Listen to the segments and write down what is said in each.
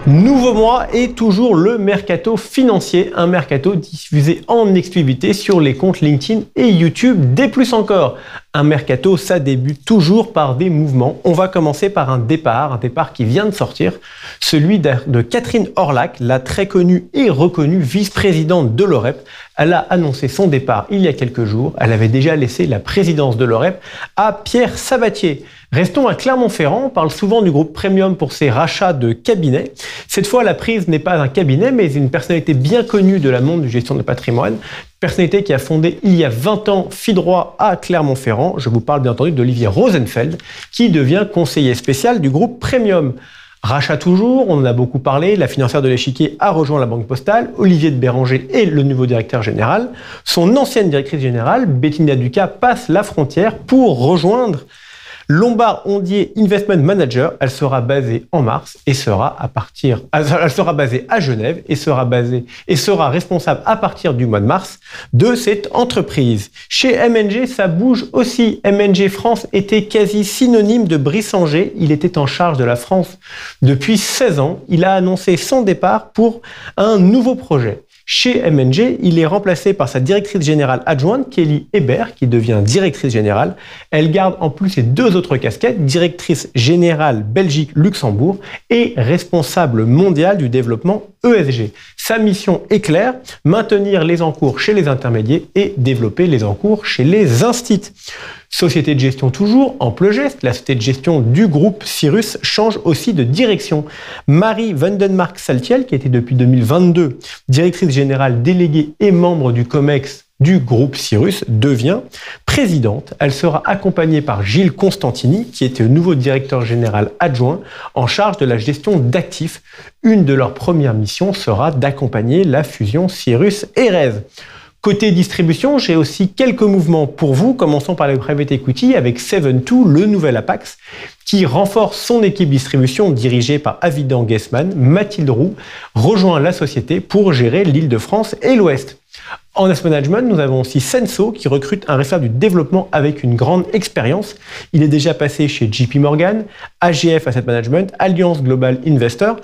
Nouveau mois et toujours le mercato financier, un mercato diffusé en exclusivité sur les comptes LinkedIn et YouTube. Des plus encore, un mercato, ça débute toujours par des mouvements. On va commencer par un départ qui vient de sortir, celui de Catherine Orlac, la très connue et reconnue vice-présidente de l'OREP. Elle a annoncé son départ il y a quelques jours. Elle avait déjà laissé la présidence de l'OREP à Pierre Sabatier. Restons à Clermont-Ferrand, on parle souvent du groupe Premium pour ses rachats de cabinets. Cette fois, la prise n'est pas un cabinet, mais une personnalité bien connue de la monde du gestion de patrimoine. Personnalité qui a fondé il y a 20 ans Fidroit à Clermont-Ferrand. Je vous parle bien entendu d'Olivier Rosenfeld, qui devient conseiller spécial du groupe Premium. Rachat toujours, on en a beaucoup parlé, la financière de l'Échiquier a rejoint la Banque Postale, Olivier de Béranger est le nouveau directeur général. Son ancienne directrice générale, Bettina Ducas, passe la frontière pour rejoindre Lombard Odier Investment Manager. Elle sera basée en mars et elle sera basée à Genève et sera responsable à partir du mois de mars de cette entreprise. Chez M&G, ça bouge aussi. M&G France était quasi synonyme de Brice-Angers. Il était en charge de la France depuis 16 ans. Il a annoncé son départ pour un nouveau projet. Chez M&G, il est remplacé par sa directrice générale adjointe, Kelly Hébert, qui devient directrice générale. Elle garde en plus ses deux autres casquettes, directrice générale Belgique-Luxembourg et responsable mondiale du développement ESG. Sa mission est claire, maintenir les encours chez les intermédiaires et développer les encours chez les instituts. Société de gestion toujours, Amplegest, la société de gestion du groupe Cyrus change aussi de direction. Marie Vandenmark-Saltiel, qui était depuis 2022 directrice générale déléguée et membre du COMEX du groupe Cyrus, devient présidente. Elle sera accompagnée par Gilles Constantini, qui était le nouveau directeur général adjoint en charge de la gestion d'actifs. Une de leurs premières missions sera d'accompagner la fusion Cyrus-Erez. Côté distribution, j'ai aussi quelques mouvements pour vous. Commençons par les private equity avec 7-2, le nouvel Apax, qui renforce son équipe distribution dirigée par Avidan Guessman. Mathilde Roux rejoint la société pour gérer l'Île-de-France et l'Ouest. En asset management, nous avons aussi Senso qui recrute un responsable du développement avec une grande expérience. Il est déjà passé chez JP Morgan, AGF Asset Management, Alliance Global Investor,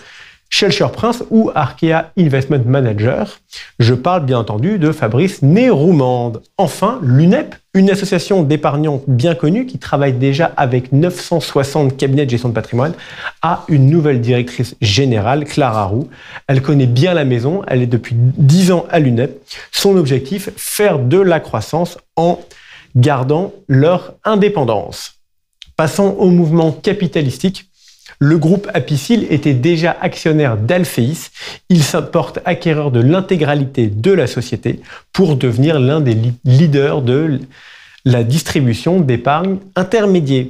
Shelcher Prince ou Arkea Investment Manager. Je parle bien entendu de Fabrice Néroumande. Enfin, l'UNEP, une association d'épargnants bien connue qui travaille déjà avec 960 cabinets de gestion de patrimoine, a une nouvelle directrice générale, Clara Roux. Elle connaît bien la maison, elle est depuis 10 ans à l'UNEP. Son objectif, faire de la croissance en gardant leur indépendance. Passons au mouvement capitalistique. Le groupe Apicil était déjà actionnaire d'Alphéis. Il s'apporte acquéreur de l'intégralité de la société pour devenir l'un des leaders de la distribution d'épargne intermédiaire.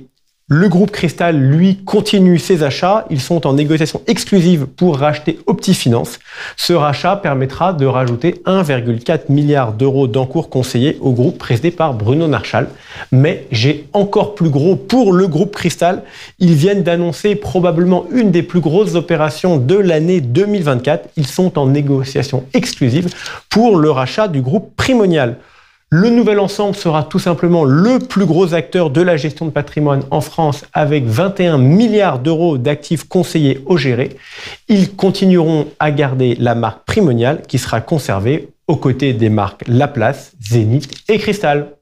Le groupe Cristal, lui, continue ses achats. Ils sont en négociation exclusive pour racheter Optifinance. Ce rachat permettra de rajouter 1,4 milliard d'euros d'encours conseillés au groupe présidé par Bruno Marchal. Mais j'ai encore plus gros pour le groupe Cristal. Ils viennent d'annoncer probablement une des plus grosses opérations de l'année 2024. Ils sont en négociation exclusive pour le rachat du groupe Primonial. Le nouvel ensemble sera tout simplement le plus gros acteur de la gestion de patrimoine en France avec 21 milliards d'euros d'actifs conseillés ou gérés. Ils continueront à garder la marque Primonial qui sera conservée aux côtés des marques Laplace, Zénith et Cristal.